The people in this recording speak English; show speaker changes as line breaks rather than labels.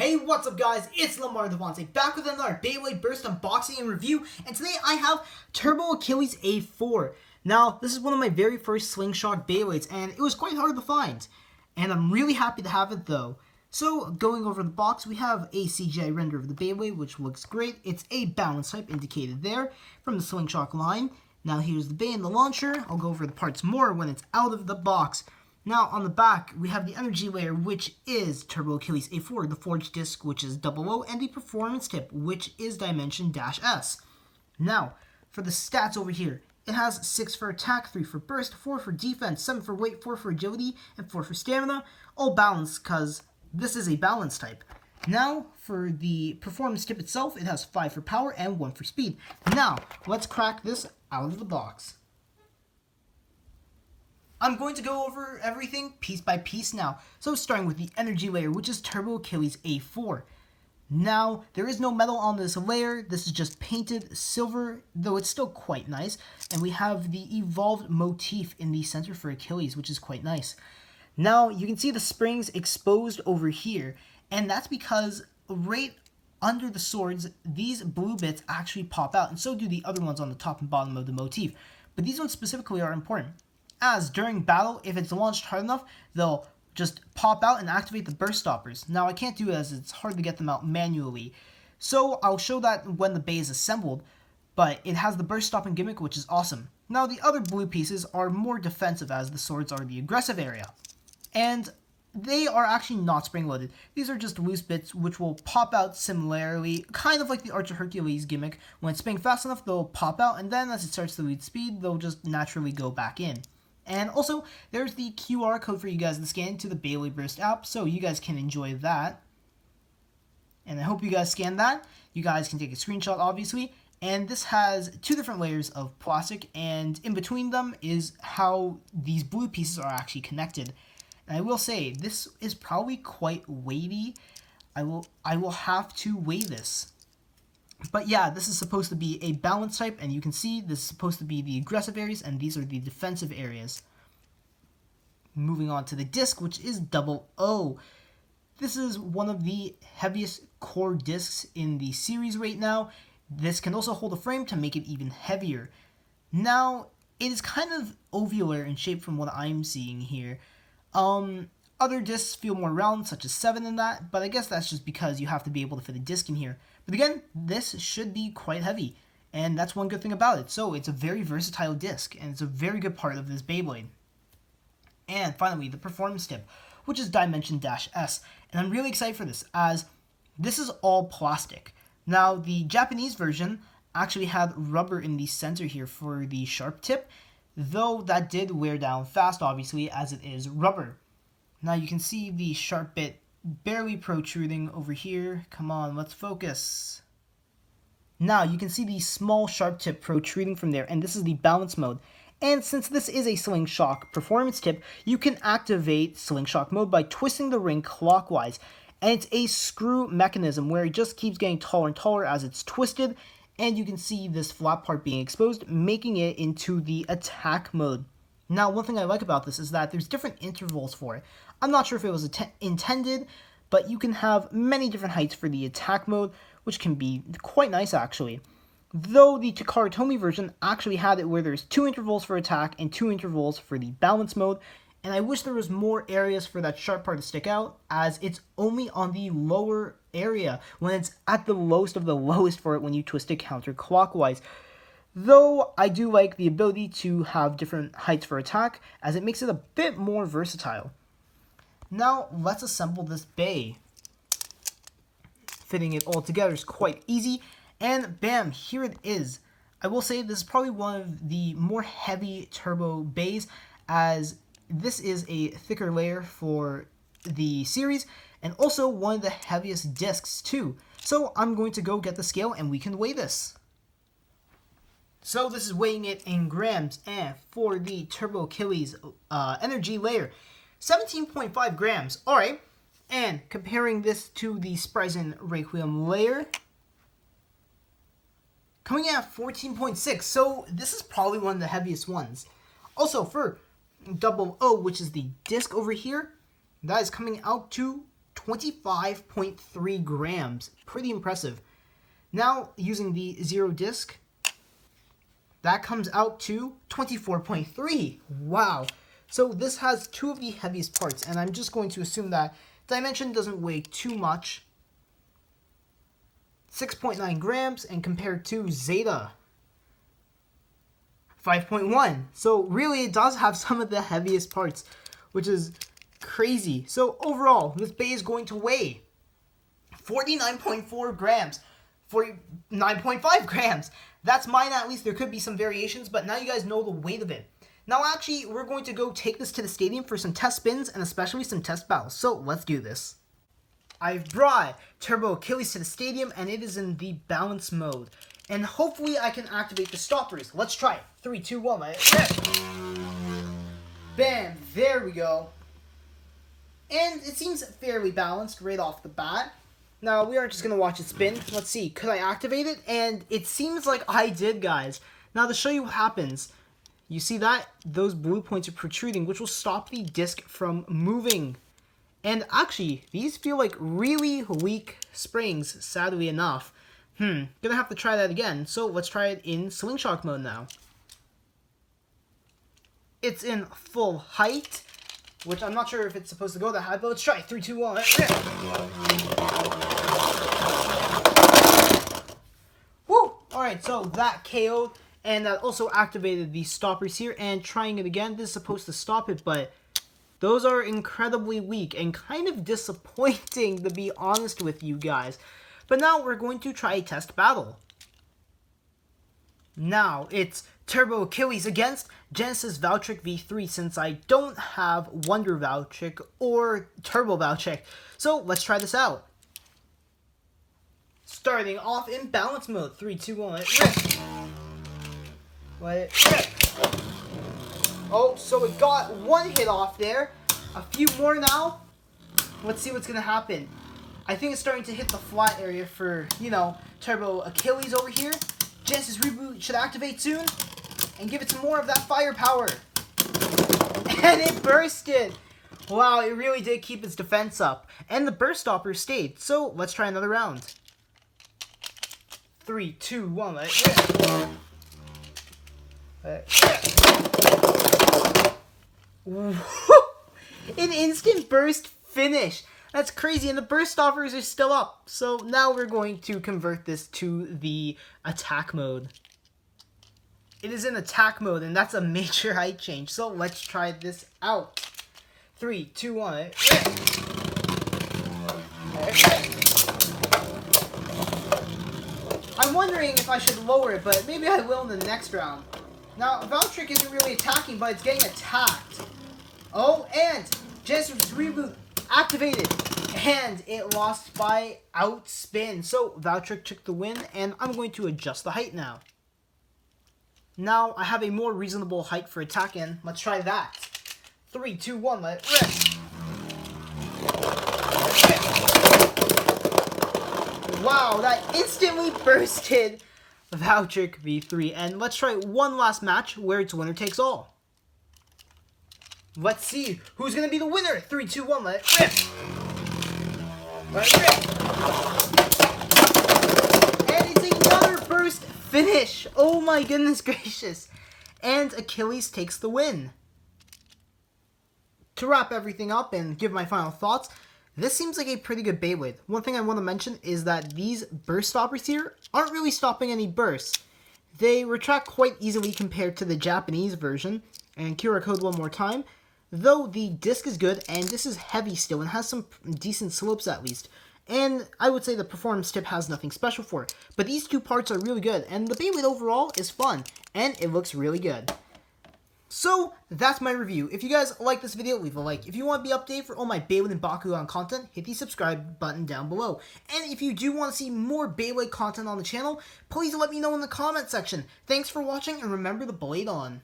Hey, what's up guys, it's LeMar DeVente back with another Beyblade Burst unboxing and review, and today I have Turbo Achilles A4. Now, this is one of my very first Slingshock Beyblades, and it was quite hard to find, and I'm really happy to have it though. So, going over the box, we have a CGI render of the Beyblade, which looks great. It's a balance type indicated there from the Slingshock line. Now here's the bay and the launcher. I'll go over the parts more when it's out of the box. Now, on the back, we have the energy layer, which is Turbo Achilles A4, the forged disc, which is 00, and the performance tip, which is Dimension-S. Now, for the stats over here, it has 6 for attack, 3 for burst, 4 for defense, 7 for weight, 4 for agility, and 4 for stamina, all balanced, because this is a balance type. Now, for the performance tip itself, it has 5 for power and 1 for speed. Now, let's crack this out of the box. I'm going to go over everything piece by piece now. So starting with the energy layer, which is Turbo Achilles A4. Now, there is no metal on this layer. This is just painted silver, though it's still quite nice. And we have the evolved motif in the center for Achilles, which is quite nice. Now, you can see the springs exposed over here. And that's because right under the swords, these blue bits actually pop out. And so do the other ones on the top and bottom of the motif. But these ones specifically are important, as during battle, if it's launched hard enough, they'll just pop out and activate the burst stoppers. Now, I can't do it as it's hard to get them out manually, so I'll show that when the bay is assembled, but it has the burst stopping gimmick, which is awesome. Now, the other blue pieces are more defensive, as the swords are the aggressive area, and they are actually not spring-loaded. These are just loose bits which will pop out similarly, kind of like the Archer Hercules gimmick. When it's spinning fast enough, they'll pop out, and then as it starts to lose speed, they'll just naturally go back in. And also, there's the QR code for you guys to scan to the Beyblade Burst app, so you guys can enjoy that. And I hope you guys scan that. You guys can take a screenshot, obviously. And this has 2 different layers of plastic, and in between them is how these blue pieces are actually connected. And I will say, this is probably quite weighty. I will have to weigh this. But yeah, this is supposed to be a balance type, and you can see this is supposed to be the aggressive areas, and these are the defensive areas. Moving on to the disc, which is 00. This is one of the heaviest core discs in the series right now. This can also hold a frame to make it even heavier. Now, it is kind of ovular in shape from what I'm seeing here. Other discs feel more round, such as 7 and that, but I guess that's just because you have to be able to fit a disc in here. But again, this should be quite heavy, and that's one good thing about it. So it's a very versatile disc, and it's a very good part of this Beyblade. And finally, the performance tip, which is Dimension-S, and I'm really excited for this, as this is all plastic. Now, the Japanese version actually had rubber in the center here for the sharp tip, though that did wear down fast, obviously, as it is rubber. Now you can see the sharp bit barely protruding over here. Come on, let's focus. Now you can see the small sharp tip protruding from there, and this is the balance mode. And since this is a Slingshock performance tip, you can activate Slingshock mode by twisting the ring clockwise. And it's a screw mechanism where it just keeps getting taller and taller as it's twisted, and you can see this flat part being exposed, making it into the attack mode. Now, one thing I like about this is that there's different intervals for it. I'm not sure if it was intended, but you can have many different heights for the attack mode, which can be quite nice actually. Though the Takara Tomy version actually had it where there's 2 intervals for attack and 2 intervals for the balance mode, and I wish there was more areas for that sharp part to stick out, as it's only on the lower area, when it's at the lowest of the lowest for it when you twist it counterclockwise. Though I do like the ability to have different heights for attack, as it makes it a bit more versatile. Now, let's assemble this bay. Fitting it all together is quite easy, and bam, here it is. I will say this is probably one of the more heavy turbo bays, as this is a thicker layer for the series, and also one of the heaviest discs too. So I'm going to go get the scale and we can weigh this. So this is weighing it in grams, and for the Turbo Achilles energy layer, 17.5 grams. Alright, and comparing this to the Spryzen Requiem layer, coming at 14.6, so this is probably one of the heaviest ones. Also, for 00, which is the disc over here, that is coming out to 25.3 grams. Pretty impressive. Now, using the zero disc, that comes out to 24.3. Wow. So this has two of the heaviest parts, and I'm just going to assume that Dimension doesn't weigh too much. 6.9 grams, and compared to Zeta, 5.1. So really, it does have some of the heaviest parts, which is crazy. So overall, this bay is going to weigh 49.4 grams, 49.5 grams. That's mine at least. There could be some variations, but now you guys know the weight of it. Now actually, we're going to go take this to the stadium for some test spins and especially some test battles. So let's do this. I've brought Turbo Achilles to the stadium and it is in the balance mode. And hopefully I can activate the stoppers. Let's try it. 3, 2, 1, let's rip. Bam, there we go. And it seems fairly balanced right off the bat. Now, we aren't just going to watch it spin. Let's see. Could I activate it? And it seems like I did, guys. Now, to show you what happens, you see that? Those blue points are protruding, which will stop the disc from moving. And actually, these feel like really weak springs, sadly enough. Gonna have to try that again. So, let's try it in Slingshock mode now. It's in full height, which I'm not sure if it's supposed to go that high, but let's try. 3, 2, 1. Woo! Alright, so that KO'd, and that also activated the stoppers here, and trying it again, this is supposed to stop it, but those are incredibly weak, and kind of disappointing, to be honest with you guys. But now we're going to try a test battle. Now, it's Turbo Achilles against Genesis Valtryek V3, since I don't have Wonder Valtryek or Turbo Valtryek. So, let's try this out. Starting off in balance mode. 3, 2, 1, let it rip. Let it rip. Oh, so it got one hit off there. A few more now. Let's see what's going to happen. I think it's starting to hit the flat area for, you know, Turbo Achilles over here. Genesis Reboot should activate soon and give it some more of that firepower. And it bursted. Wow, it really did keep its defense up. And the burst stopper stayed. So let's try another round. 3, 2, 1, let it rip. Let it rip. An instant burst finish. That's crazy, and the burst stoppers are still up. So now we're going to convert this to the attack mode. It is in attack mode, and that's a major height change. So let's try this out. 3, 2, 1, rip. I'm wondering if I should lower it, but maybe I will in the next round. Now, Valtryek isn't really attacking, but it's getting attacked. Oh, and Genesis Reboot activated, and it lost by outspin. So Valtryek took the win, and I'm going to adjust the height now. Now I have a more reasonable height for attacking. Let's try that. 3, 2, 1, let it rip. Wow, that instantly bursted Valtryek V3. And let's try one last match where it's winner takes all. Let's see who's going to be the winner. 3, 2, 1, let it rip. Let it rip. And it's another burst finish. Oh my goodness gracious. And Achilles takes the win. To wrap everything up and give my final thoughts, this seems like a pretty good Beyblade. One thing I want to mention is that these burst stoppers here aren't really stopping any bursts. They retract quite easily compared to the Japanese version. And QR code one more time. Though the disc is good, and this is heavy still, and has some decent slopes at least. And I would say the performance tip has nothing special for it. But these two parts are really good, and the Beyblade overall is fun, and it looks really good. So, that's my review. If you guys like this video, leave a like. If you want to be updated for all my Beyblade and Bakugan content, hit the subscribe button down below. And if you do want to see more Beyblade content on the channel, please let me know in the comment section. Thanks for watching, and remember to blade on.